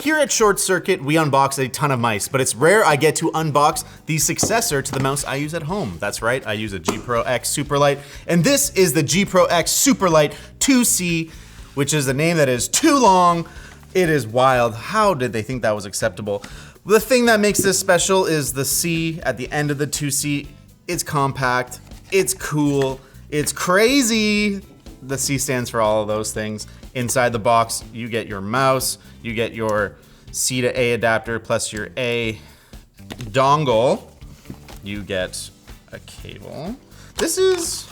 Here at ShortCircuit, we unbox a ton of mice, but it's rare I get to unbox the successor to the mouse I use at home. That's right, I use a G Pro X Superlight, and this is the G Pro X Superlight 2C, which is a name that is too long. It is wild. How did they think that was acceptable? The thing that makes this special is the C at the end of the 2C. It's compact, it's cool, it's crazy. The C stands for all of those things. Inside the box, you get your mouse, you get your C to A adapter plus your A dongle. You get a cable. This is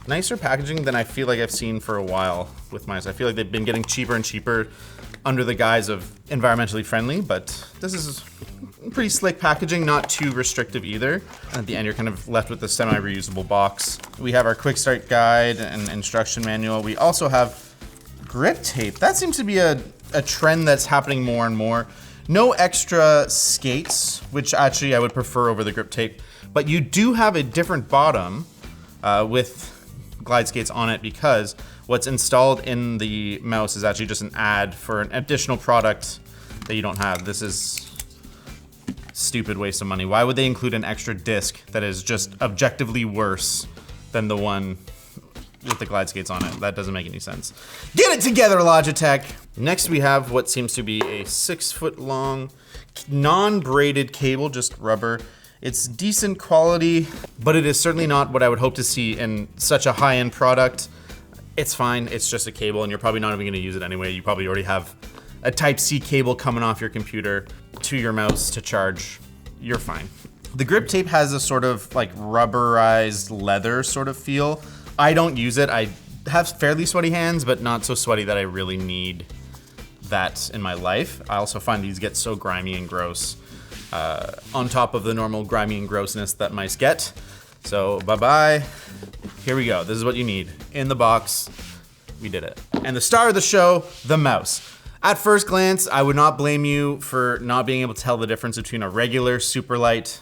nicer packaging than I feel like I've seen for a while with mice. I feel like they've been getting cheaper and cheaper under the guise of environmentally friendly, but this is pretty slick packaging, not too restrictive either. At the end, you're kind of left with the semi-reusable box. We have our quick start guide and instruction manual. We also have grip tape. That seems to be a trend that's happening more and more. No extra skates, which actually I would prefer over the grip tape, but you do have a different bottom with glide skates on it because what's installed in the mouse is actually just an ad for an additional product that you don't have. This is stupid waste of money. Why would they include an extra disc that is just objectively worse than the one with the glide skates on it? That doesn't make any sense. Get it together, Logitech. Next we have what seems to be a 6-foot long, non-braided cable, just rubber. It's decent quality, but it is certainly not what I would hope to see in such a high-end product. It's fine, it's just a cable and you're probably not even gonna use it anyway. You probably already have a Type-C cable coming off your computer to your mouse to charge. You're fine. The grip tape has a sort of like rubberized leather sort of feel. I don't use it. I have fairly sweaty hands, but not so sweaty that I really need that in my life. I also find these get so grimy and gross on top of the normal grimy and grossness that mice get. So bye-bye. Here we go. This is what you need. In the box, we did it. And the star of the show, the mouse. At first glance, I would not blame you for not being able to tell the difference between a regular Superlight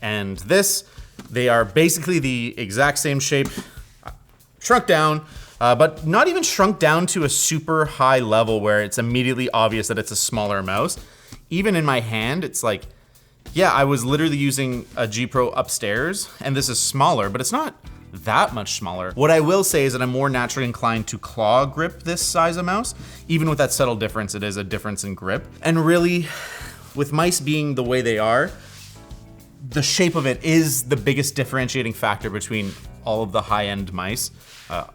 and this. They are basically the exact same shape, shrunk down, but not even shrunk down to a super high level where it's immediately obvious that it's a smaller mouse. Even in my hand, it's like, yeah, I was literally using a G Pro upstairs and this is smaller, but it's not that much smaller. What I will say is that I'm more naturally inclined to claw grip this size of mouse. Even with that subtle difference, it is a difference in grip. And really, with mice being the way they are, the shape of it is the biggest differentiating factor between all of the high-end mice,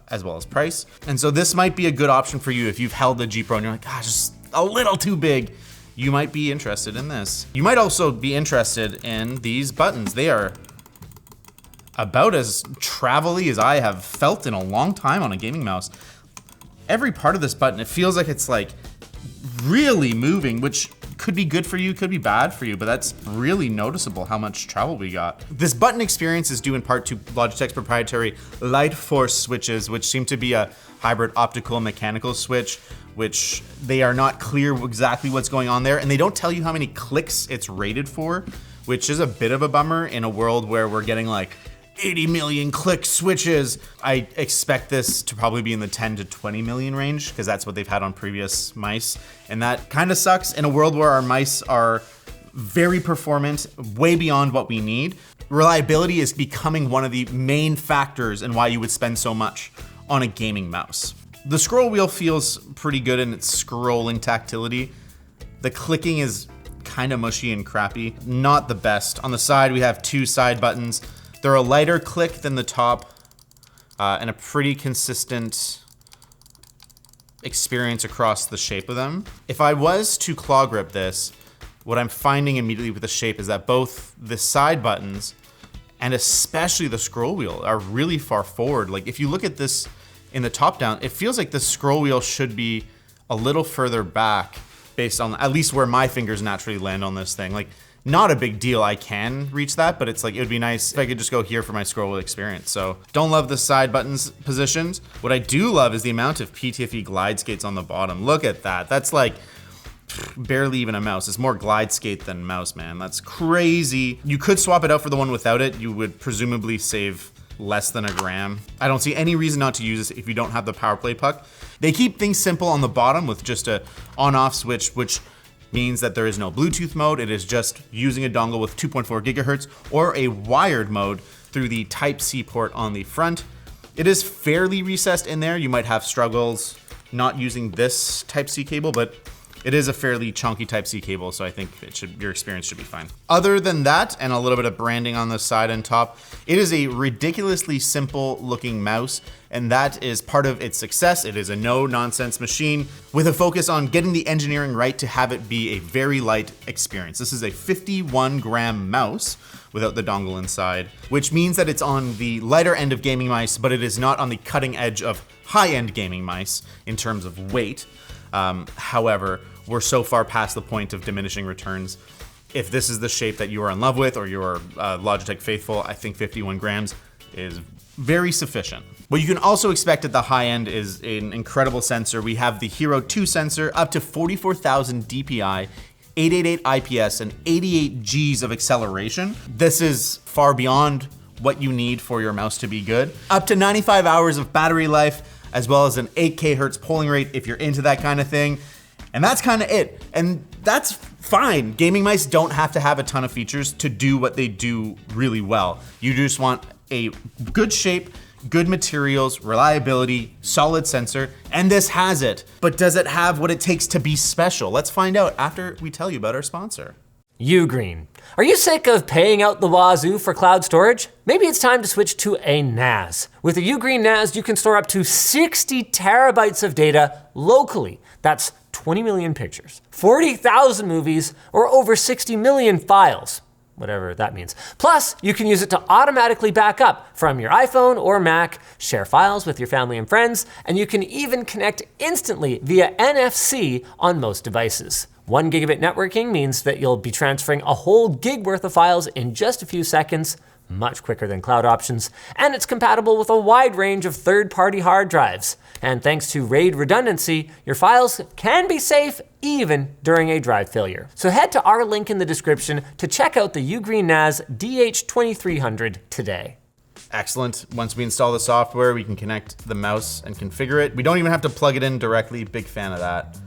as well as price. And so this might be a good option for you if you've held the G Pro and you're like, gosh, just a little too big. You might be interested in this. You might also be interested in these buttons. They are about as travel-y as I have felt in a long time on a gaming mouse. Every part of this button, it feels like it's like really moving, which could be good for you, could be bad for you, but that's really noticeable how much travel we got. This button experience is due in part to Logitech's proprietary Light Force switches, which seem to be a hybrid optical and mechanical switch, which they are not clear exactly what's going on there, and they don't tell you how many clicks it's rated for, which is a bit of a bummer in a world where we're getting like 80 million click switches. I expect this to probably be in the 10 to 20 million range because that's what they've had on previous mice. And that kind of sucks in a world where our mice are very performant, way beyond what we need. Reliability is becoming one of the main factors in why you would spend so much on a gaming mouse. The scroll wheel feels pretty good in its scrolling tactility. The clicking is kind of mushy and crappy, not the best. On the side, we have 2 side buttons. They're a lighter click than the top and a pretty consistent experience across the shape of them. If I was to claw grip this, what I'm finding immediately with the shape is that both the side buttons and especially the scroll wheel are really far forward. Like if you look at this in the top down, it feels like the scroll wheel should be a little further back based on at least where my fingers naturally land on this thing. Like, not a big deal, I can reach that, but it's like, it would be nice if I could just go here for my scroll wheel experience. So don't love the side buttons positions. What I do love is the amount of PTFE glide skates on the bottom. Look at that, that's like barely even a mouse. It's more glide skate than mouse, man. That's crazy. You could swap it out for the one without it. You would presumably save less than a gram. I don't see any reason not to use this if you don't have the power play puck. They keep things simple on the bottom with just a on-off switch, which means that there is no Bluetooth mode. It is just using a dongle with 2.4 gigahertz or a wired mode through the Type-C port on the front. It is fairly recessed in there. You might have struggles not using this Type-C cable, but it is a fairly chunky Type-C cable, so I think your experience should be fine. Other than that, and a little bit of branding on the side and top, it is a ridiculously simple looking mouse, and that is part of its success. It is a no-nonsense machine with a focus on getting the engineering right to have it be a very light experience. This is a 51-gram mouse without the dongle inside, which means that it's on the lighter end of gaming mice, but it is not on the cutting edge of high-end gaming mice in terms of weight. However, we're so far past the point of diminishing returns. If this is the shape that you are in love with or you're Logitech faithful, I think 51 grams is very sufficient. What you can also expect at the high end is an incredible sensor. We have the Hero 2 sensor, up to 44,000 DPI, 888 IPS, and 88 Gs of acceleration. This is far beyond what you need for your mouse to be good. Up to 95 hours of battery life, as well as an 8K hertz polling rate if you're into that kind of thing. And that's kind of it. And that's fine. Gaming mice don't have to have a ton of features to do what they do really well. You just want a good shape, good materials, reliability, solid sensor, and this has it. But does it have what it takes to be special? Let's find out after we tell you about our sponsor. UGREEN. Are you sick of paying out the wazoo for cloud storage? Maybe it's time to switch to a NAS. With a UGREEN NAS, you can store up to 60 terabytes of data locally. That's 20 million pictures, 40,000 movies, or over 60 million files, whatever that means. Plus, you can use it to automatically back up from your iPhone or Mac, share files with your family and friends, and you can even connect instantly via NFC on most devices. 1 gigabit networking means that you'll be transferring a whole gig worth of files in just a few seconds, much quicker than cloud options, and it's compatible with a wide range of third-party hard drives. And thanks to RAID redundancy, your files can be safe even during a drive failure. So head to our link in the description to check out the UGREEN NAS DH2300 today. Excellent. Once we install the software, we can connect the mouse and configure it. We don't even have to plug it in directly. Big fan of that.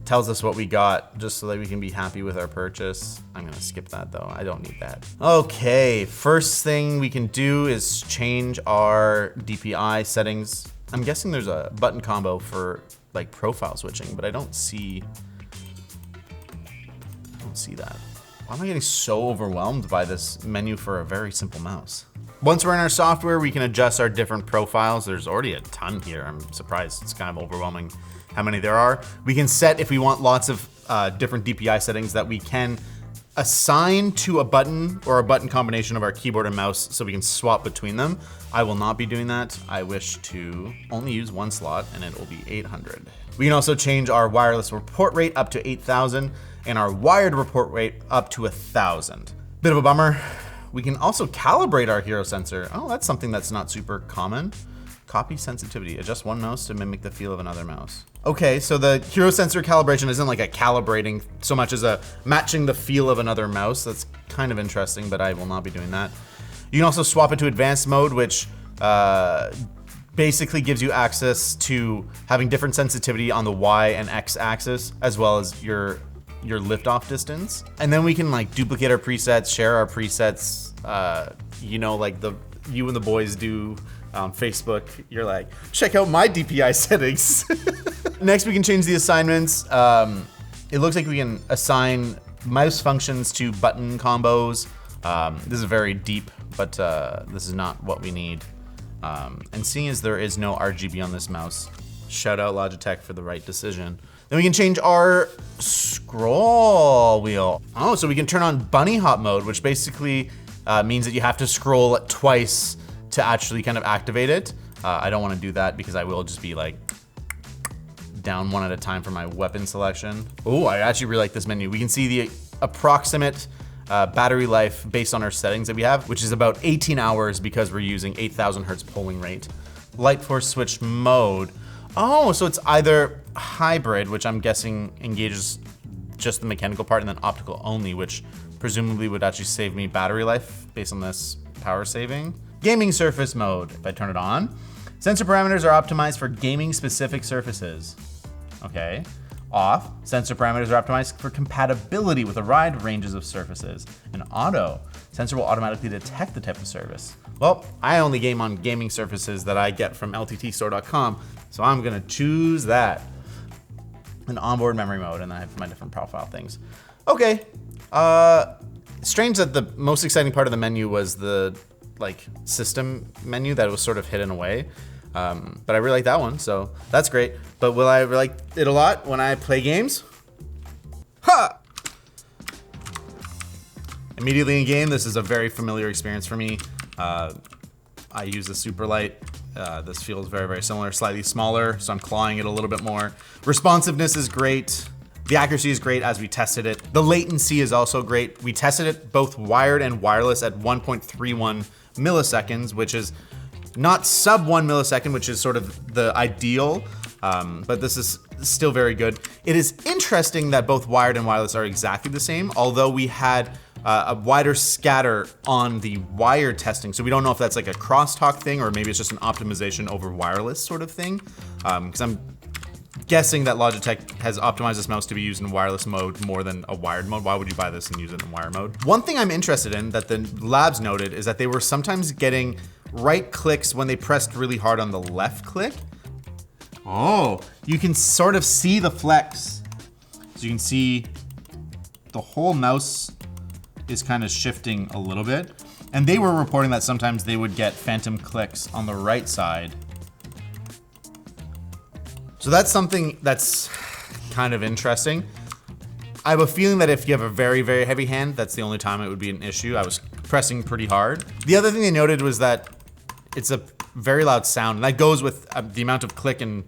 Tells us what we got just so that we can be happy with our purchase. I'm gonna skip that though, I don't need that. Okay, first thing we can do is change our DPI settings. I'm guessing there's a button combo for like profile switching, but I don't see that. Why am I getting so overwhelmed by this menu for a very simple mouse? Once we're in our software, we can adjust our different profiles. There's already a ton here. I'm surprised, it's kind of overwhelming how many there are. We can set if we want lots of different DPI settings that we can assign to a button or a button combination of our keyboard and mouse so we can swap between them. I will not be doing that. I wish to only use one slot and it will be 800. We can also change our wireless report rate up to 8,000 and our wired report rate up to 1,000. Bit of a bummer. We can also calibrate our Hero sensor. Oh, that's something that's not super common. Copy sensitivity, adjust one mouse to mimic the feel of another mouse. Okay, so the Hero sensor calibration isn't like a calibrating so much as a matching the feel of another mouse. That's kind of interesting, but I will not be doing that. You can also swap it to advanced mode, which basically gives you access to having different sensitivity on the Y and X axis, as well as your liftoff distance. And then we can like duplicate our presets, share our presets, you know, like you and the boys do on Facebook. You're like, check out my DPI settings. Next, we can change the assignments. It looks like we can assign mouse functions to button combos. This is very deep, but this is not what we need. And seeing as there is no RGB on this mouse, shout out Logitech for the right decision. Then we can change our scroll wheel. Oh, so we can turn on bunny hop mode, which basically means that you have to scroll twice to actually kind of activate it. I don't want to do that because I will just be like down one at a time for my weapon selection. Oh, I actually really like this menu. We can see the approximate battery life based on our settings that we have, which is about 18 hours because we're using 8,000 hertz polling rate. Light force switch mode. Oh, so it's either hybrid, which I'm guessing engages just the mechanical part, and then optical only, which presumably would actually save me battery life based on this power saving. Gaming surface mode, if I turn it on. Sensor parameters are optimized for gaming specific surfaces. Okay. Off, sensor parameters are optimized for compatibility with a wide ranges of surfaces. And auto, sensor will automatically detect the type of surface. Well, I only game on gaming surfaces that I get from lttstore.com, so I'm gonna choose that. And onboard memory mode, and then I have my different profile things. Okay, strange that the most exciting part of the menu was the system menu that was sort of hidden away. But I really like that one, so that's great. But will I like it a lot when I play games? Ha! Immediately in game, this is a very familiar experience for me. I use the Superlight. This feels very, very similar, slightly smaller, so I'm clawing it a little bit more. Responsiveness is great. The accuracy is great as we tested it. The latency is also great. We tested it both wired and wireless at 1.31 milliseconds, which is not sub 1 millisecond, which is sort of the ideal, but this is still very good. It is interesting that both wired and wireless are exactly the same, although we had a wider scatter on the wired testing. So we don't know if that's like a crosstalk thing or maybe it's just an optimization over wireless sort of thing. Because I'm guessing that Logitech has optimized this mouse to be used in wireless mode more than a wired mode. Why would you buy this and use it in wire mode? One thing I'm interested in that the labs noted is that they were sometimes getting right clicks when they pressed really hard on the left click. Oh, you can sort of see the flex. So you can see the whole mouse is kind of shifting a little bit. And they were reporting that sometimes they would get phantom clicks on the right side. So that's something that's kind of interesting. I have a feeling that if you have a very, very heavy hand, that's the only time it would be an issue. I was pressing pretty hard. The other thing they noted was that it's a very loud sound, and that goes with the amount of click and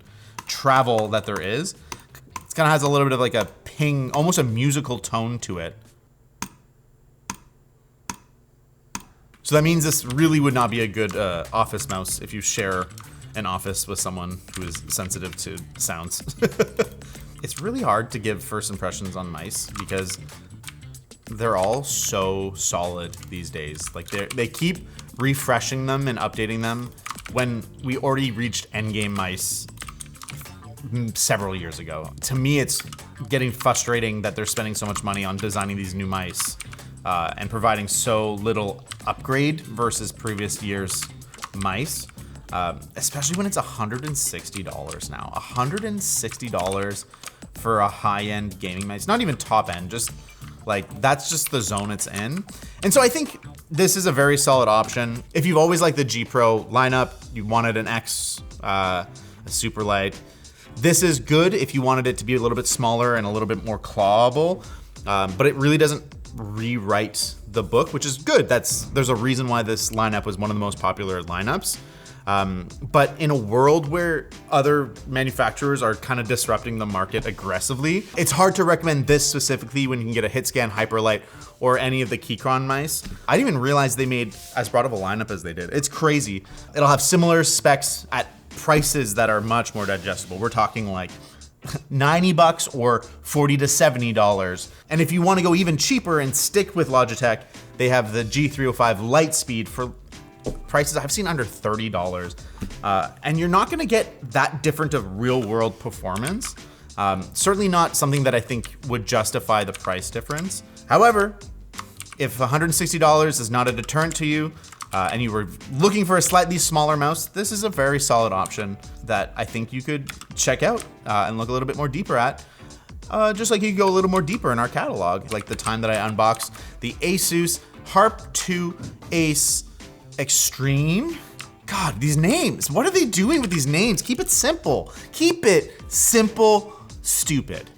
travel that there is. It kind of has a little bit of like a ping, almost a musical tone to it. So that means this really would not be a good office mouse if you share an office with someone who is sensitive to sounds. It's really hard to give first impressions on mice because they're all so solid these days. Like they keep refreshing them and updating them when we already reached endgame mice several years ago. To me, it's getting frustrating that they're spending so much money on designing these new mice and providing so little upgrade versus previous years' mice. Especially when it's $160 now. $160 for a high-end gaming mouse. Not even top end, just like that's just the zone it's in. And so I think this is a very solid option. If you've always liked the G Pro lineup, you wanted an X, a Superlight, this is good if you wanted it to be a little bit smaller and a little bit more clawable, but it really doesn't rewrite the book, which is good. There's a reason why this lineup was one of the most popular lineups. But in a world where other manufacturers are kind of disrupting the market aggressively, it's hard to recommend this specifically when you can get a HitScan Hyperlight or any of the Keychron mice. I didn't even realize they made as broad of a lineup as they did. It's crazy. It'll have similar specs at prices that are much more digestible. We're talking like $90 or $40 to $70. And if you want to go even cheaper and stick with Logitech, they have the G305 Lightspeed for prices I've seen under $30. And you're not gonna get that different of real world performance. Certainly not something that I think would justify the price difference. However, if $160 is not a deterrent to you, and you were looking for a slightly smaller mouse, this is a very solid option that I think you could check out and look a little bit more deeper at. Just like you could go a little more deeper in our catalog, like the time that I unboxed the Asus Harp 2 Ace Extreme. God, these names. What are they doing with these names? Keep it simple. Keep it simple, stupid.